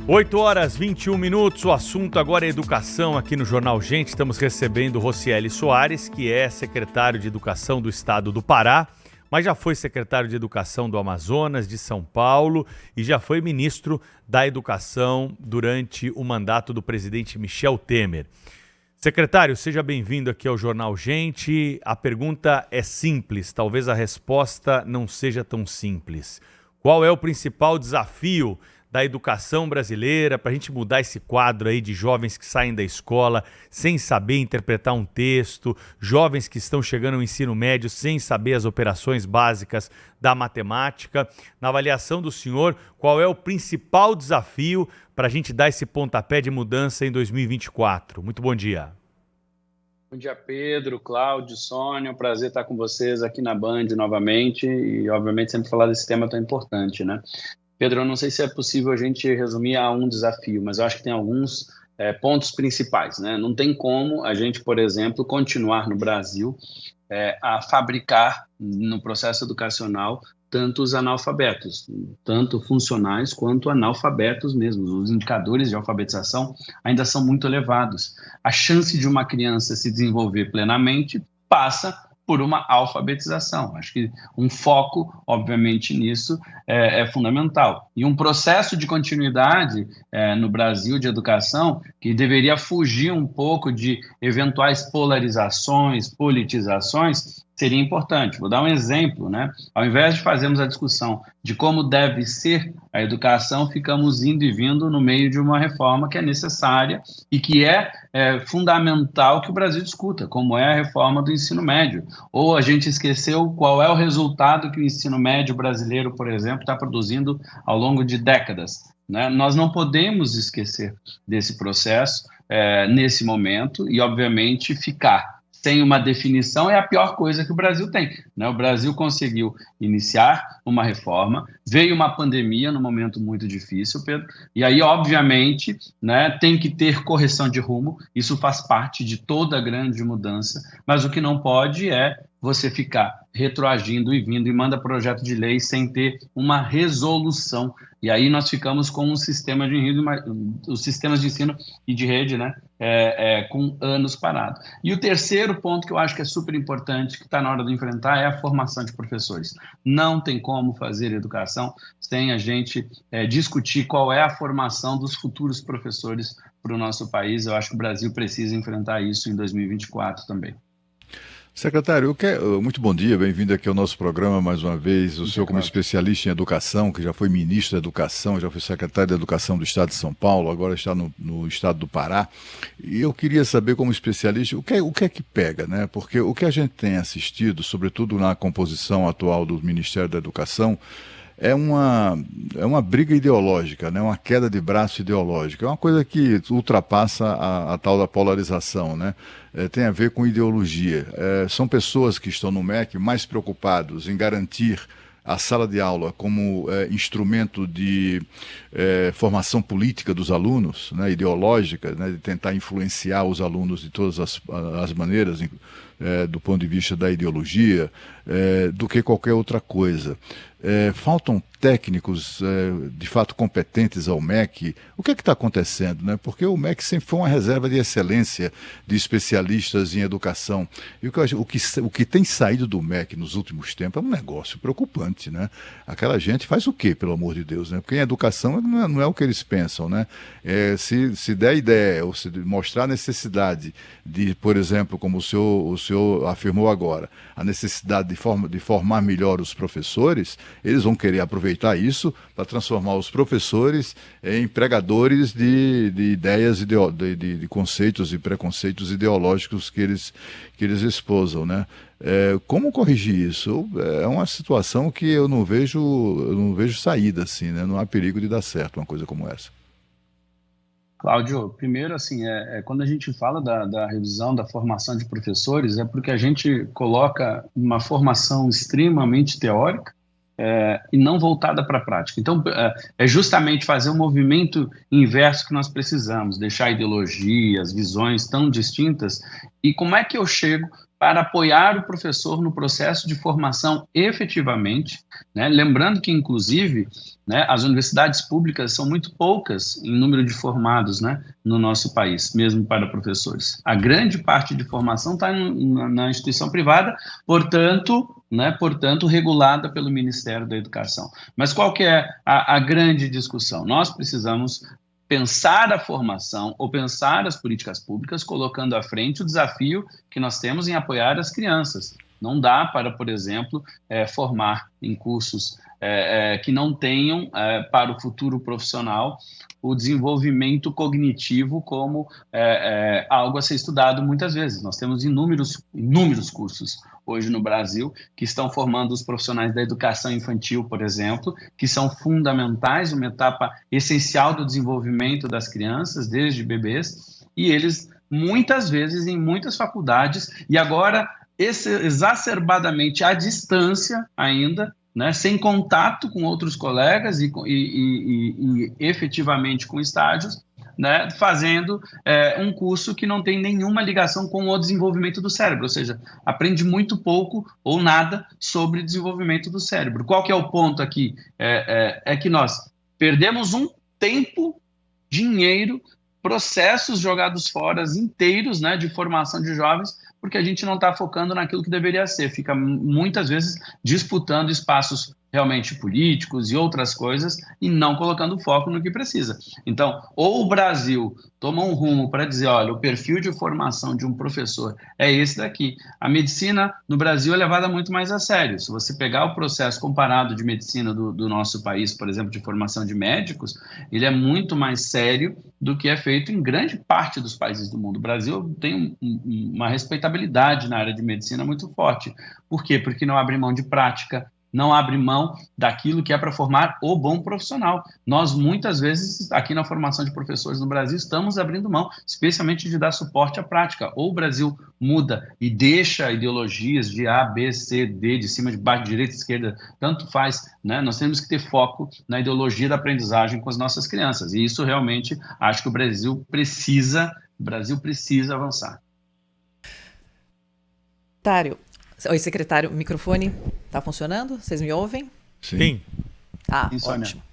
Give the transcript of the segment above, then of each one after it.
8h21, o assunto agora é educação aqui no Jornal Gente. Estamos recebendo Rocieli Soares, que é secretário de Educação do Estado do Pará, mas já foi secretário de Educação do Amazonas, de São Paulo e já foi ministro da Educação durante o mandato do presidente Michel Temer. Secretário, seja bem-vindo aqui ao Jornal Gente. A pergunta é simples, talvez a resposta não seja tão simples. Qual é o principal desafio da educação brasileira para a gente mudar esse quadro aí de jovens que saem da escola sem saber interpretar um texto, jovens que estão chegando ao ensino médio sem saber as operações básicas da matemática? Na avaliação do senhor, qual é o principal desafio para a gente dar esse pontapé de mudança em 2024? Muito bom dia. Bom dia, Pedro, Cláudio, Sônia. Um prazer estar com vocês aqui na Band novamente e, obviamente, sempre falar desse tema tão importante, né? Pedro, eu não sei se é possível a gente resumir a um desafio, mas eu acho que tem alguns pontos principais, né? Não tem como a gente, por exemplo, continuar no Brasil a fabricar no processo educacional tantos analfabetos, tanto funcionais quanto analfabetos mesmo. Os indicadores de alfabetização ainda são muito elevados. A chance de uma criança se desenvolver plenamente passa por uma alfabetização. Acho que um foco, obviamente, nisso é fundamental. E um processo de continuidade no Brasil de educação que deveria fugir um pouco de eventuais polarizações, politizações, seria importante. Vou dar um exemplo, né? Ao invés de fazermos a discussão de como deve ser a educação, ficamos indo e vindo no meio de uma reforma que é necessária e que é fundamental que o Brasil discuta, como é a reforma do ensino médio. Ou a gente esqueceu qual é o resultado que o ensino médio brasileiro, por exemplo, está produzindo ao longo de décadas, né? Nós não podemos esquecer desse processo nesse momento e, obviamente, ficar sem uma definição é a pior coisa que o Brasil tem, né? O Brasil conseguiu iniciar uma reforma, veio uma pandemia num momento muito difícil, Pedro, e aí, obviamente, né, tem que ter correção de rumo, isso faz parte de toda a grande mudança, mas o que não pode é você ficar retroagindo e vindo e manda projeto de lei sem ter uma resolução. E aí nós ficamos com um sistema de ensino, os sistemas de ensino e de rede, né, com anos parados. E o terceiro ponto que eu acho que é super importante, que está na hora de enfrentar, é a formação de professores. Não tem como fazer educação sem a gente discutir qual é a formação dos futuros professores para o nosso país. Eu acho que o Brasil precisa enfrentar isso em 2024 também. Secretário, muito bom dia, bem-vindo aqui ao nosso programa mais uma vez. O senhor, como especialista em educação, que já foi ministro da Educação, já foi secretário de Educação do Estado de São Paulo, agora está no Estado do Pará. E eu queria saber, como especialista, o que é que pega, né? Porque o que a gente tem assistido, sobretudo na composição atual do Ministério da Educação, é uma briga ideológica, né? Uma queda de braço ideológica. É uma coisa que ultrapassa a tal da polarização, né? Tem a ver com ideologia. São pessoas que estão no MEC mais preocupados em garantir a sala de aula como instrumento de formação política dos alunos, né, ideológica, né, de tentar influenciar os alunos de todas as maneiras, do ponto de vista da ideologia, do que qualquer outra coisa. Faltam técnicos de fato competentes ao MEC. O que é que está acontecendo, né? Porque o MEC sempre foi uma reserva de excelência de especialistas em educação. E o que tem saído do MEC nos últimos tempos é um negócio preocupante, né? Aquela gente faz o quê, pelo amor de Deus, né? Porque em educação não é o que eles pensam, né? Se der ideia ou se mostrar a necessidade de, por exemplo, como o senhor afirmou agora, a necessidade de formar melhor os professores, eles vão querer aproveitar isso para transformar os professores em pregadores de ideias, de conceitos e preconceitos ideológicos que eles esposam, né? Como corrigir isso? É uma situação que eu não vejo saída, assim, né? Não há perigo de dar certo uma coisa como essa. Cláudio, primeiro, assim, quando a gente fala da revisão da formação de professores, é porque a gente coloca uma formação extremamente teórica e não voltada para a prática. Então, é justamente fazer o movimento inverso que nós precisamos, deixar ideologias, visões tão distintas. E como é que eu chego para apoiar o professor no processo de formação efetivamente, né? Lembrando que, inclusive, né, as universidades públicas são muito poucas em número de formados, né, no nosso país, mesmo para professores. A grande parte de formação está na instituição privada, portanto, regulada pelo Ministério da Educação. Mas qual que é a grande discussão? Nós precisamos pensar a formação ou pensar as políticas públicas colocando à frente o desafio que nós temos em apoiar as crianças. Não dá para, por exemplo, formar em cursos que não tenham para o futuro profissional o desenvolvimento cognitivo como algo a ser estudado muitas vezes. Nós temos inúmeros cursos hoje no Brasil que estão formando os profissionais da educação infantil, por exemplo, que são fundamentais, uma etapa essencial do desenvolvimento das crianças, desde bebês, e eles, muitas vezes, em muitas faculdades, e agora exacerbadamente à distância ainda, né, sem contato com outros colegas e efetivamente com estágios, né, fazendo um curso que não tem nenhuma ligação com o desenvolvimento do cérebro, ou seja, aprende muito pouco ou nada sobre desenvolvimento do cérebro. Qual que é o ponto aqui? É que nós perdemos um tempo, dinheiro, processos jogados fora inteiros, né, de formação de jovens, porque a gente não está focando naquilo que deveria ser, fica muitas vezes disputando espaços realmente políticos e outras coisas e não colocando foco no que precisa. Então, ou o Brasil toma um rumo para dizer, olha, o perfil de formação de um professor é esse daqui. A medicina no Brasil é levada muito mais a sério. Se você pegar o processo comparado de medicina do nosso país, por exemplo, de formação de médicos, ele é muito mais sério do que é feito em grande parte dos países do mundo. O Brasil tem uma respeitabilidade na área de medicina muito forte. Por quê? Porque não abre mão de prática, não abre mão daquilo que é para formar o bom profissional. Nós, muitas vezes, aqui na formação de professores no Brasil, estamos abrindo mão, especialmente de dar suporte à prática. Ou o Brasil muda e deixa ideologias de A, B, C, D, de cima, de baixo, de direita, esquerda, tanto faz, né? Nós temos que ter foco na ideologia da aprendizagem com as nossas crianças. E isso realmente, acho que o Brasil precisa avançar. Oi, secretário, o microfone está funcionando? Vocês me ouvem? Sim. Ah, Sim, ótimo.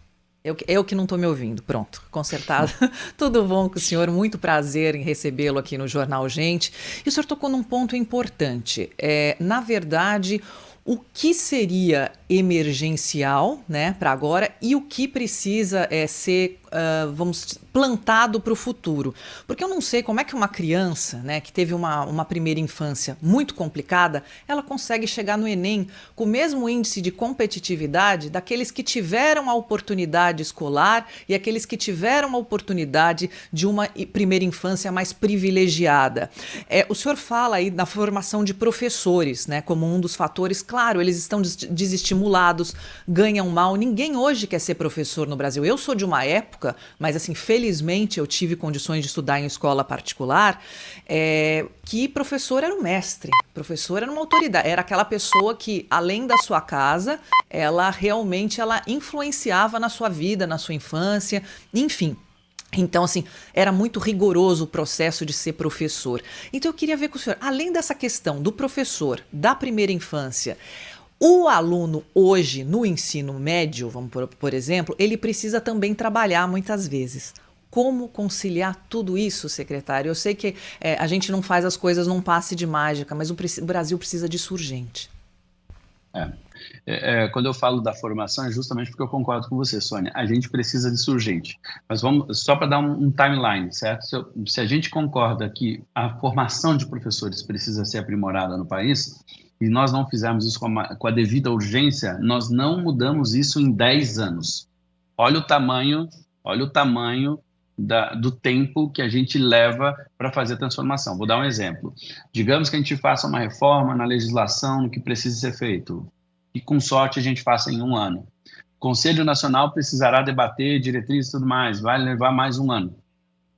Eu que não estou me ouvindo. Pronto, consertado. Tudo bom com o senhor? Muito prazer em recebê-lo aqui no Jornal Gente. E o senhor tocou num ponto importante. Na verdade, o que seria emergencial, né, para agora e o que precisa ser plantado para o futuro. Porque eu não sei como é que uma criança, né, que teve uma primeira infância muito complicada, ela consegue chegar no Enem com o mesmo índice de competitividade daqueles que tiveram a oportunidade escolar e aqueles que tiveram a oportunidade de uma primeira infância mais privilegiada. O senhor fala aí na formação de professores, né, como um dos fatores. Claro, eles estão desestimulados, ganham mal. Ninguém hoje quer ser professor no Brasil. Eu sou de uma época, mas assim, felizmente eu tive condições de estudar em escola particular, que professor era um mestre, professor era uma autoridade, era aquela pessoa que, além da sua casa, ela realmente influenciava na sua vida, na sua infância, enfim. Então, assim, era muito rigoroso o processo de ser professor. Então, eu queria ver com o senhor, além dessa questão do professor da primeira infância, o aluno hoje, no ensino médio, vamos por exemplo, ele precisa também trabalhar muitas vezes. Como conciliar tudo isso, secretário? Eu sei que a gente não faz as coisas num passe de mágica, mas o Brasil precisa disso urgente. Quando eu falo da formação, é justamente porque eu concordo com você, Sônia. A gente precisa disso urgente. Mas vamos, só para dar um timeline, certo? Se a gente concorda que a formação de professores precisa ser aprimorada no país, e nós não fizermos isso com a devida urgência, nós não mudamos isso em 10 anos. Olha o tamanho do tempo que a gente leva para fazer a transformação. Vou dar um exemplo. Digamos que a gente faça uma reforma na legislação, no que precisa ser feito, e com sorte a gente faça em 1 ano. O Conselho Nacional precisará debater diretrizes e tudo mais, vai levar mais 1 ano.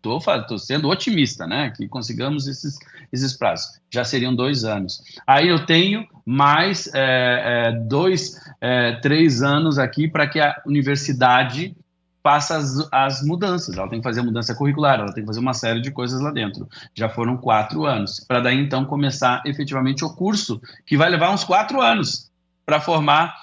Estou sendo otimista, né? Que consigamos esses prazos. Já seriam 2 anos. Aí eu tenho mais 3 anos aqui para que a universidade faça as mudanças. Ela tem que fazer a mudança curricular, ela tem que fazer uma série de coisas lá dentro. Já foram 4 anos. Para daí, então, começar efetivamente o curso, que vai levar uns 4 anos para formar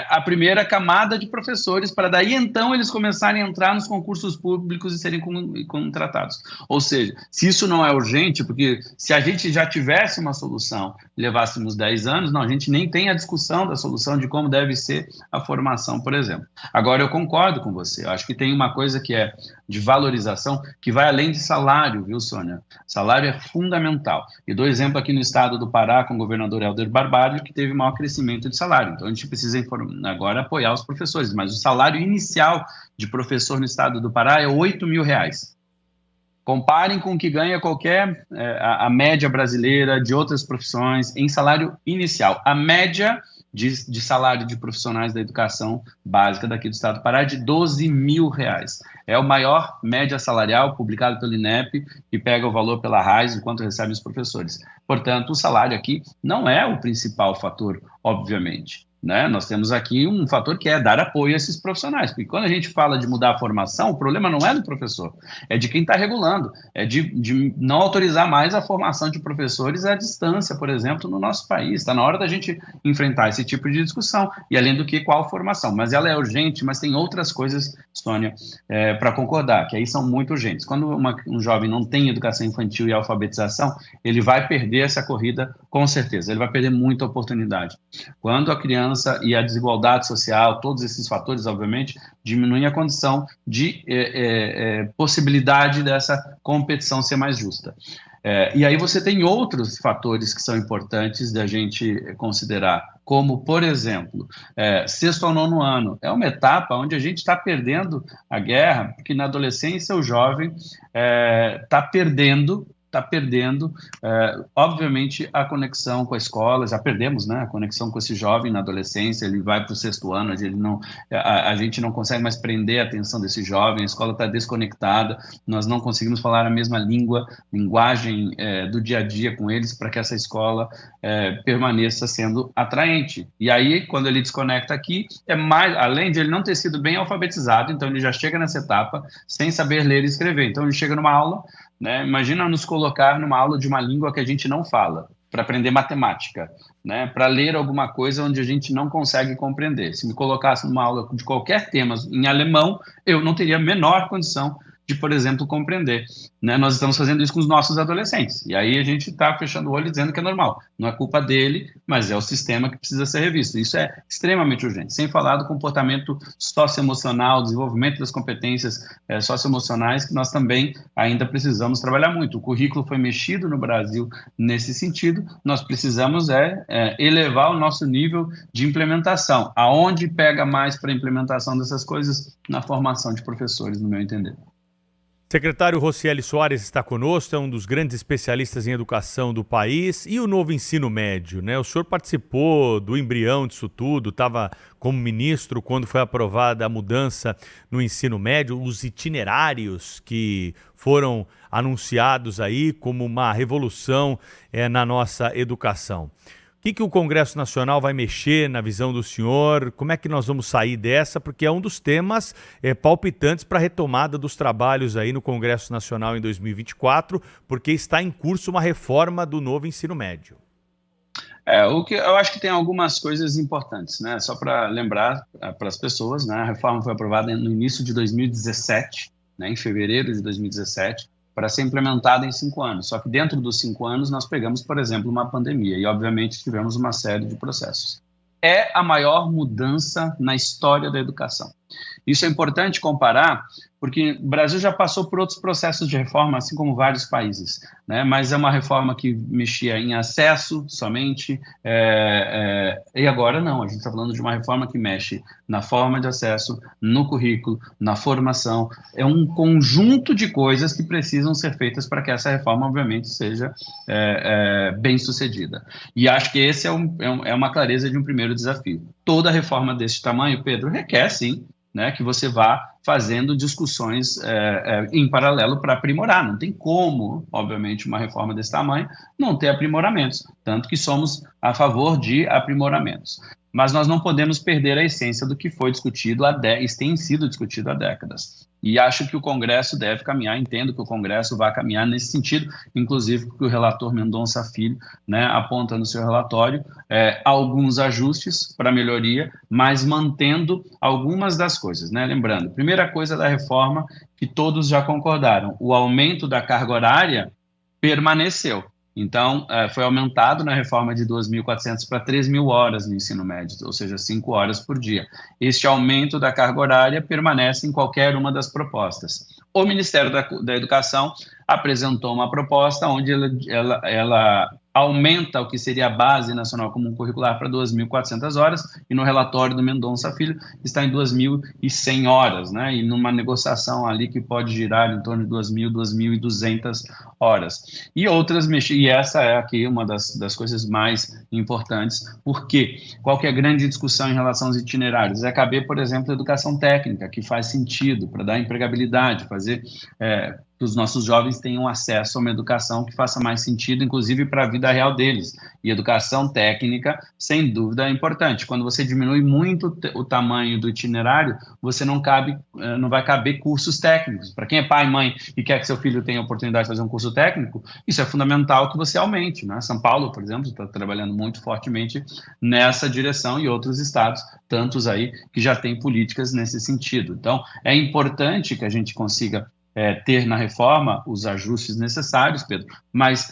a primeira camada de professores, para daí então eles começarem a entrar nos concursos públicos e serem contratados. Ou seja, se isso não é urgente, porque se a gente já tivesse uma solução, levássemos 10 anos, não, a gente nem tem a discussão da solução de como deve ser a formação, por exemplo. Agora, eu concordo com você, eu acho que tem uma coisa que é de valorização, que vai além de salário, viu, Sônia? Salário é fundamental. E dou exemplo aqui no estado do Pará, com o governador Helder Barbalho, que teve maior crescimento de salário. Então, a gente precisa agora apoiar os professores, mas o salário inicial de professor no estado do Pará é R$8 mil. Comparem com o que ganha a média brasileira de outras profissões em salário inicial. A média de salário de profissionais da educação básica daqui do estado do Pará é de R$12 mil. É o maior média salarial publicado pelo INEP, que pega o valor pela RAIS enquanto recebe os professores. Portanto, o salário aqui não é o principal fator, obviamente. Né? Nós temos aqui um fator que é dar apoio a esses profissionais, porque quando a gente fala de mudar a formação, o problema não é do professor, é de quem está regulando, é de não autorizar mais a formação de professores à distância, por exemplo, no nosso país. Está na hora da gente enfrentar esse tipo de discussão, e além do que, qual formação? Mas ela é urgente, mas tem outras coisas, Sônia, para concordar, que aí são muito urgentes. Quando um jovem não tem educação infantil e alfabetização, ele vai perder essa corrida, com certeza, ele vai perder muita oportunidade. Quando a criança e a desigualdade social, todos esses fatores, obviamente, diminuem a condição de possibilidade dessa competição ser mais justa. E aí você tem outros fatores que são importantes da gente considerar, como, por exemplo, 6º ao 9º ano. É uma etapa onde a gente está perdendo a guerra, porque na adolescência o jovem está perdendo, obviamente, a conexão com a escola. Já perdemos, né, a conexão com esse jovem na adolescência. Ele vai para o 6º ano, a gente não consegue mais prender a atenção desse jovem, a escola está desconectada, nós não conseguimos falar a mesma linguagem do dia a dia com eles, para que essa escola permaneça sendo atraente. E aí, quando ele desconecta aqui, além de ele não ter sido bem alfabetizado, então ele já chega nessa etapa sem saber ler e escrever. Então ele chega numa aula, né? Imagina nos colocar numa aula de uma língua que a gente não fala, para aprender matemática, né? Para ler alguma coisa onde a gente não consegue compreender. Se me colocasse numa aula de qualquer tema em alemão, eu não teria a menor condição de, por exemplo, compreender. Né? Nós estamos fazendo isso com os nossos adolescentes. E aí a gente está fechando o olho dizendo que é normal. Não é culpa dele, mas é o sistema que precisa ser revisto. Isso é extremamente urgente. Sem falar do comportamento socioemocional, desenvolvimento das competências socioemocionais, que nós também ainda precisamos trabalhar muito. O currículo foi mexido no Brasil nesse sentido. Nós precisamos elevar o nosso nível de implementação. Aonde pega mais para a implementação dessas coisas? Na formação de professores, no meu entender. Secretário Rocieli Soares está conosco, é um dos grandes especialistas em educação do país. E o novo ensino médio, né? O senhor participou do embrião disso tudo, estava como ministro quando foi aprovada a mudança no ensino médio, os itinerários que foram anunciados aí como uma revolução na nossa educação. O que o Congresso Nacional vai mexer na visão do senhor? Como é que nós vamos sair dessa? Porque é um dos temas palpitantes para a retomada dos trabalhos aí no Congresso Nacional em 2024, porque está em curso uma reforma do novo ensino médio. Eu acho que tem algumas coisas importantes, né? Só para lembrar para as pessoas, né? A reforma foi aprovada no início de 2017, né? Em fevereiro de 2017, para ser implementada em 5 anos. Só que dentro dos 5 anos nós pegamos, por exemplo, uma pandemia e, obviamente, tivemos uma série de processos. É a maior mudança na história da educação. Isso é importante comparar, porque o Brasil já passou por outros processos de reforma, assim como vários países, né? Mas é uma reforma que mexia em acesso somente, e agora não, a gente está falando de uma reforma que mexe na forma de acesso, no currículo, na formação. É um conjunto de coisas que precisam ser feitas para que essa reforma, obviamente, seja bem sucedida. E acho que esse é uma clareza de um primeiro desafio. Toda reforma desse tamanho, Pedro, requer, sim, né, que você vá fazendo discussões em paralelo para aprimorar. Não tem como, obviamente, uma reforma desse tamanho não ter aprimoramentos, tanto que somos a favor de aprimoramentos. Mas nós não podemos perder a essência do que foi discutido e tem sido discutido há décadas. E acho que o Congresso deve caminhar, entendo que o Congresso vai caminhar nesse sentido, inclusive porque o relator Mendonça Filho, né, aponta no seu relatório alguns ajustes para melhoria, mas mantendo algumas das coisas, né? Lembrando, primeira coisa da reforma que todos já concordaram, o aumento da carga horária permaneceu. Então, foi aumentado na reforma de 2.400 para 3.000 horas no ensino médio, ou seja, 5 horas por dia. Este aumento da carga horária permanece em qualquer uma das propostas. O Ministério da Educação apresentou uma proposta onde ela aumenta o que seria a Base Nacional Comum Curricular para 2.400 horas, e no relatório do Mendonça Filho está em 2.100 horas, né? E numa negociação ali que pode girar em torno de 2.200 horas. E essa é aqui uma das coisas mais importantes, porque qual que é a grande discussão em relação aos itinerários? É caber, por exemplo, a educação técnica, que faz sentido para dar empregabilidade, fazer que os nossos jovens tenham acesso a uma educação que faça mais sentido, inclusive para a vida real deles. E educação técnica, sem dúvida, é importante. Quando você diminui muito o tamanho do itinerário, você não vai caber cursos técnicos. Para quem é pai e mãe e quer que seu filho tenha a oportunidade de fazer um curso técnico, isso é fundamental que você aumente, né? São Paulo, por exemplo, está trabalhando muito fortemente nessa direção, e outros estados, tantos aí, que já têm políticas nesse sentido. Então, é importante que a gente consiga ter na reforma os ajustes necessários, Pedro, mas,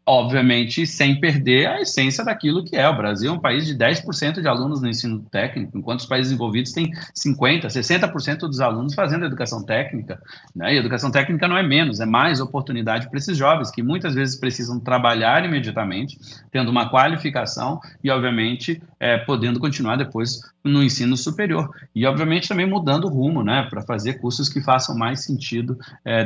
obviamente, sem perder a essência daquilo que é. O Brasil é um país de 10% de alunos no ensino técnico, enquanto os países envolvidos têm 50%, 60% dos alunos fazendo educação técnica, né? E educação técnica não é menos, é mais oportunidade para esses jovens, que muitas vezes precisam trabalhar imediatamente, tendo uma qualificação e, obviamente, podendo continuar depois no ensino superior. E, obviamente, também mudando o rumo, né, para fazer cursos que façam mais sentido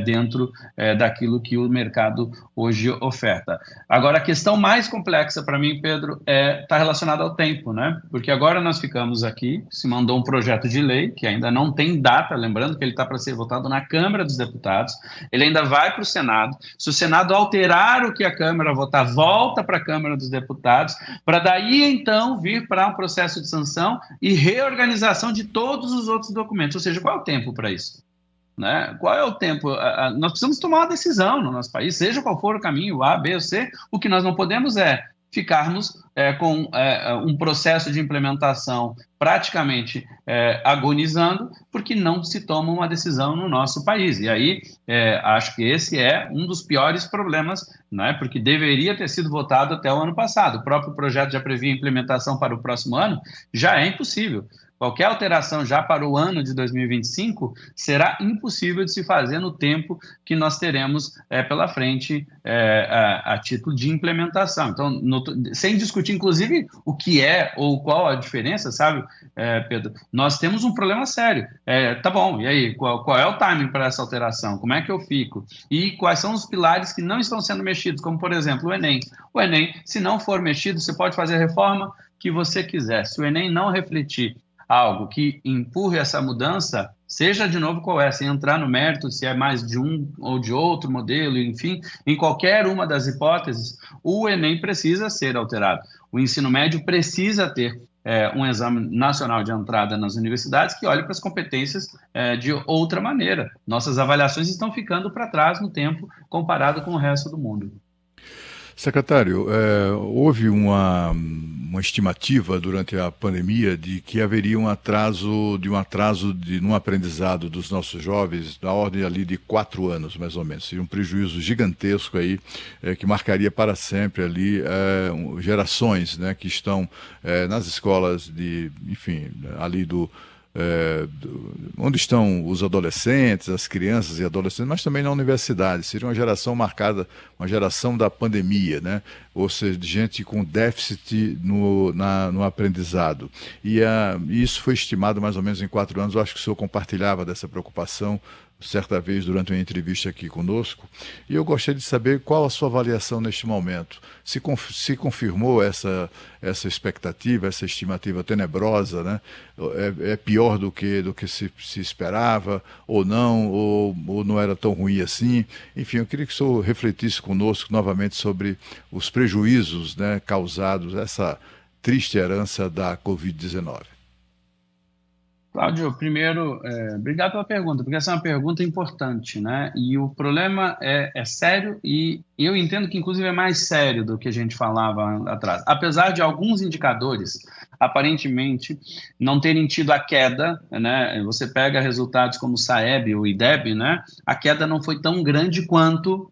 dentro daquilo que o mercado hoje oferta. Agora, a questão mais complexa para mim, Pedro, está relacionada ao tempo, né? Porque agora nós ficamos aqui, se mandou um projeto de lei, que ainda não tem data, lembrando que ele está para ser votado na Câmara dos Deputados, ele ainda vai para o Senado. Se o Senado alterar o que a Câmara votar, volta para a Câmara dos Deputados, para daí, então, vir para um processo de sanção e reorganização de todos os outros documentos. Ou seja, qual é o tempo para isso? Né? Qual é o tempo? Nós precisamos tomar uma decisão no nosso país, seja qual for o caminho, A, B ou C. O que nós não podemos ficarmos com um processo de implementação praticamente agonizando, porque não se toma uma decisão no nosso país. E aí, acho que esse é um dos piores problemas, né? Porque deveria ter sido votado até o ano passado. O próprio projeto já previa implementação para o próximo ano, já é impossível. Qualquer alteração já para o ano de 2025 será impossível de se fazer no tempo que nós teremos pela frente a título de implementação. Então, sem discutir, inclusive, o que é ou qual a diferença, sabe, Pedro? Nós temos um problema sério. Tá bom, e aí? Qual é o timing para essa alteração? Como é que eu fico? E quais são os pilares que não estão sendo mexidos? Como, por exemplo, o Enem. O Enem, se não for mexido, você pode fazer a reforma que você quiser. Se o Enem não refletir algo que empurre essa mudança, seja de novo qual sem entrar no mérito se é mais de um ou de outro modelo, enfim, em qualquer uma das hipóteses, o Enem precisa ser alterado. O ensino médio precisa ter um exame nacional de entrada nas universidades que olhe para as competências de outra maneira. Nossas avaliações estão ficando para trás no tempo comparado com o resto do mundo. Secretário, houve uma estimativa durante a pandemia de que haveria um atraso no aprendizado dos nossos jovens da ordem ali de 4 anos, mais ou menos. Seria um prejuízo gigantesco aí, que marcaria para sempre ali gerações, né, que estão nas escolas ali onde estão os adolescentes, as crianças e adolescentes, mas também na universidade. Seria uma geração marcada, uma geração da pandemia, né? Ou seja, de gente com déficit no aprendizado. E isso foi estimado mais ou menos em 4 anos. Eu acho que o senhor compartilhava dessa preocupação certa vez durante uma entrevista aqui conosco, e eu gostaria de saber qual a sua avaliação neste momento. Se confirmou essa expectativa, essa estimativa tenebrosa, né? É pior do que se esperava, ou não era tão ruim assim. Enfim, eu queria que o senhor refletisse conosco novamente sobre os prejuízos, né, causados, essa triste herança da Covid-19. Cláudio, primeiro, obrigado pela pergunta, porque essa é uma pergunta importante, né? E o problema é sério e eu entendo que, inclusive, é mais sério do que a gente falava atrás. Apesar de alguns indicadores, aparentemente, não terem tido a queda, né? Você pega resultados como o SAEB ou o IDEB, né? A queda não foi tão grande quanto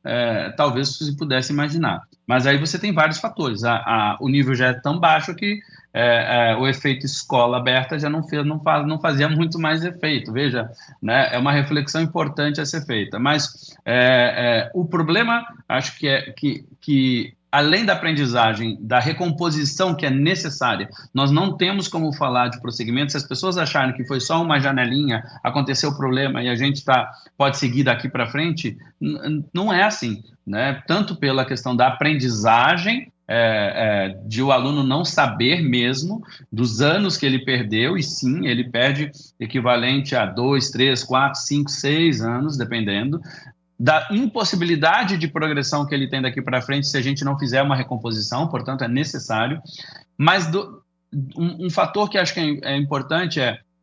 talvez se pudesse imaginar. Mas aí você tem vários fatores. O nível já é tão baixo que o efeito escola aberta já não fazia muito mais efeito. Veja, né, é uma reflexão importante a ser feita. Mas o problema, acho que além da aprendizagem, da recomposição que é necessária, nós não temos como falar de prosseguimento. Se as pessoas acharem que foi só uma janelinha, aconteceu o problema e a gente pode seguir daqui para frente, não é assim, né? Tanto pela questão da aprendizagem, de o aluno não saber mesmo dos anos que ele perdeu, e sim, ele perde equivalente a 2, 3, 4, 5, 6 anos, dependendo, da impossibilidade de progressão que ele tem daqui para frente se a gente não fizer uma recomposição, portanto é necessário. Mas um fator que acho que é importante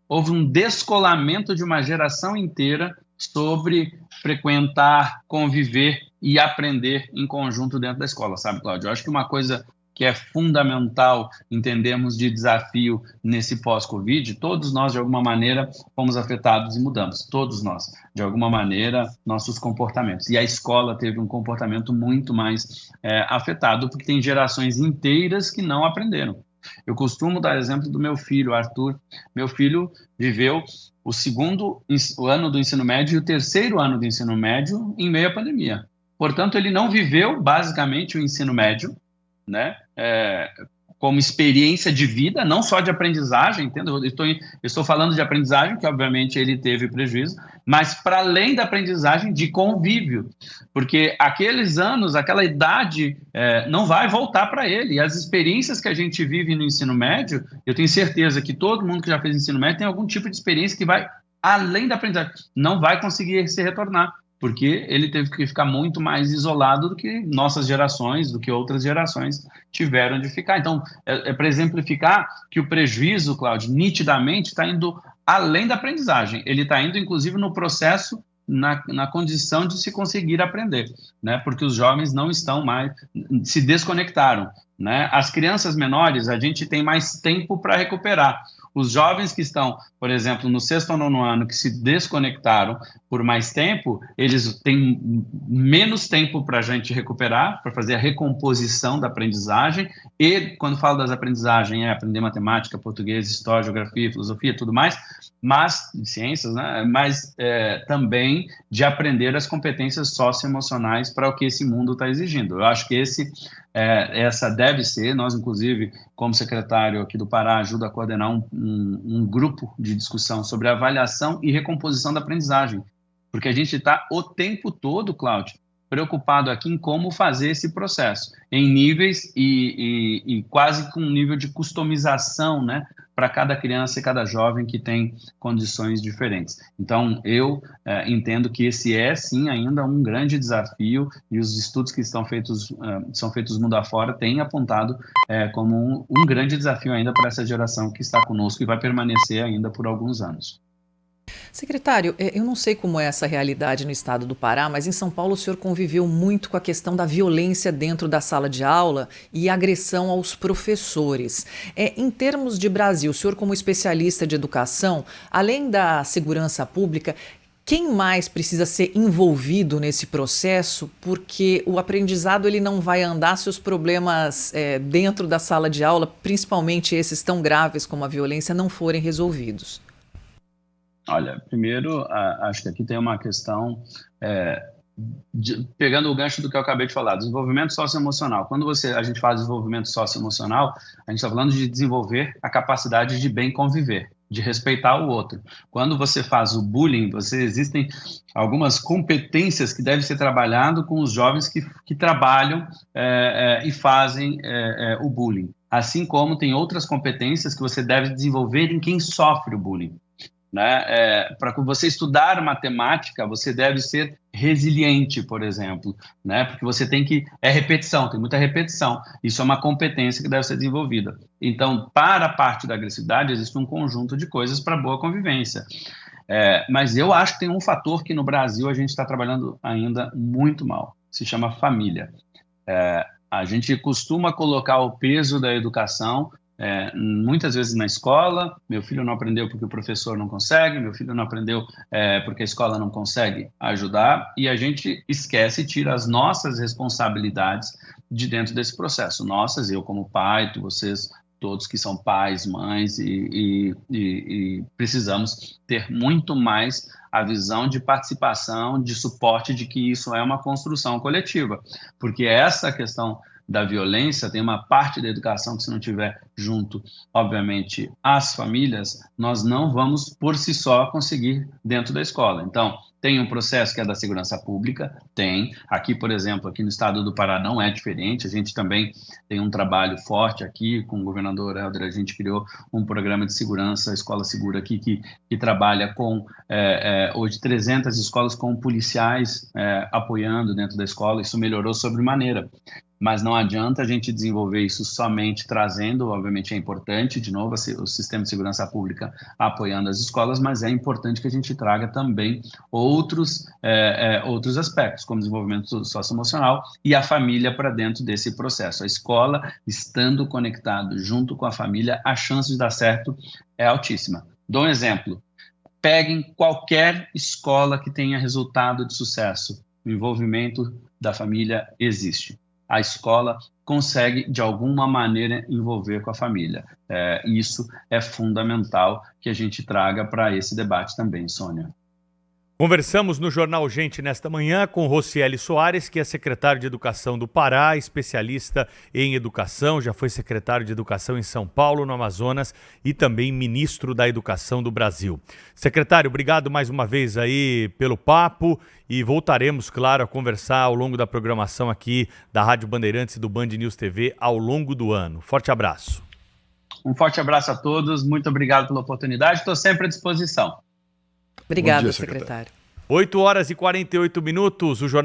houve um descolamento de uma geração inteira sobre frequentar, conviver e aprender em conjunto dentro da escola, sabe, Cláudio? Eu acho que uma coisa que é fundamental em termos de desafio nesse pós-Covid, todos nós, de alguma maneira, fomos afetados e mudamos. Todos nós, de alguma maneira, nossos comportamentos. E a escola teve um comportamento muito mais afetado, porque tem gerações inteiras que não aprenderam. Eu costumo dar exemplo do meu filho, Arthur. Meu filho viveu o segundo ano do ensino médio e o terceiro ano do ensino médio em meio à pandemia. Portanto, ele não viveu, basicamente, o ensino médio, né, como experiência de vida, não só de aprendizagem, entende? Eu estou falando de aprendizagem, que obviamente ele teve prejuízo, mas para além da aprendizagem, de convívio, porque aqueles anos, aquela idade não vai voltar para ele, e as experiências que a gente vive no ensino médio, eu tenho certeza que todo mundo que já fez ensino médio tem algum tipo de experiência que vai além da aprendizagem, não vai conseguir se retornar, porque ele teve que ficar muito mais isolado do que nossas gerações, do que outras gerações tiveram de ficar. Então, para exemplificar que o prejuízo, Cláudio, nitidamente está indo além da aprendizagem. Ele está indo, inclusive, no processo, na condição de se conseguir aprender, né? Porque os jovens não estão mais, se desconectaram, né? As crianças menores, a gente tem mais tempo para recuperar. Os jovens que estão, por exemplo, no 6º ou 9º ano, que se desconectaram por mais tempo, eles têm menos tempo para a gente recuperar, para fazer a recomposição da aprendizagem. E, quando falo das aprendizagens, aprender matemática, português, história, geografia, filosofia, tudo mais, mas, ciências, né? Mas também de aprender as competências socioemocionais para o que esse mundo está exigindo. Eu acho que essa deve ser, nós inclusive, como secretário aqui do Pará, ajuda a coordenar um grupo de discussão sobre avaliação e recomposição da aprendizagem, porque a gente está o tempo todo, Cláudio, preocupado aqui em como fazer esse processo, em níveis e quase com um nível de customização, né, para cada criança e cada jovem que tem condições diferentes. Então, eu entendo que esse sim, ainda um grande desafio, e os estudos que são feitos mundo afora têm apontado como um grande desafio ainda para essa geração que está conosco e vai permanecer ainda por alguns anos. Secretário, eu não sei como é essa realidade no estado do Pará, mas em São Paulo o senhor conviveu muito com a questão da violência dentro da sala de aula e agressão aos professores. Em termos de Brasil, o senhor como especialista de educação, além da segurança pública, quem mais precisa ser envolvido nesse processo? Porque o aprendizado ele não vai andar se os problemas dentro da sala de aula, principalmente esses tão graves como a violência, não forem resolvidos. Olha, primeiro, acho que aqui tem uma questão, pegando o gancho do que eu acabei de falar, desenvolvimento socioemocional. Quando a gente fala de desenvolvimento socioemocional, a gente está falando de desenvolver a capacidade de bem conviver. de respeitar o outro. Quando você faz o bullying, existem algumas competências que devem ser trabalhadas com os jovens que trabalham e fazem o bullying. Assim como tem outras competências que você deve desenvolver em quem sofre o bullying. Né? Para você estudar matemática, você deve ser resiliente, por exemplo, né? Porque você tem repetição, tem muita repetição. Isso é uma competência que deve ser desenvolvida. Então, para a parte da agressividade, existe um conjunto de coisas para boa convivência. Mas eu acho que tem um fator que no Brasil a gente está trabalhando ainda muito mal, se chama família. A gente costuma colocar o peso da educação muitas vezes na escola. Meu filho não aprendeu porque o professor não consegue, meu filho não aprendeu porque a escola não consegue ajudar, e a gente esquece e tira as nossas responsabilidades de dentro desse processo. Nossas, eu como pai, vocês todos que são pais, mães, e precisamos ter muito mais a visão de participação, de suporte, de que isso é uma construção coletiva, porque essa questão da violência tem uma parte da educação que, se não tiver junto, obviamente, as famílias, nós não vamos por si só conseguir dentro da escola. Então, tem um processo que é da segurança pública, aqui, por exemplo, aqui no estado do Pará não é diferente, a gente também tem um trabalho forte aqui com o governador Helder, a gente criou um programa de segurança, Escola Segura aqui, que trabalha com, hoje, 300 escolas com policiais apoiando dentro da escola. Isso melhorou sobremaneira. Mas não adianta a gente desenvolver isso somente trazendo, obviamente é importante, de novo, o sistema de segurança pública apoiando as escolas, mas é importante que a gente traga também outros aspectos, como desenvolvimento socioemocional e a família para dentro desse processo. A escola, estando conectado junto com a família, a chance de dar certo é altíssima. Dou um exemplo. Peguem qualquer escola que tenha resultado de sucesso. O envolvimento da família existe. A escola consegue, de alguma maneira, envolver com a família. Isso é fundamental que a gente traga para esse debate também, Sônia. Conversamos no Jornal Gente nesta manhã com Rocieli Soares, que é secretário de Educação do Pará, especialista em educação, já foi secretário de Educação em São Paulo, no Amazonas, e também ministro da Educação do Brasil. Secretário, obrigado mais uma vez aí pelo papo, e voltaremos, claro, a conversar ao longo da programação aqui da Rádio Bandeirantes e do Band News TV ao longo do ano. Forte abraço. Um forte abraço a todos, muito obrigado pela oportunidade, estou sempre à disposição. Obrigada, secretário. 8h48, o Jornal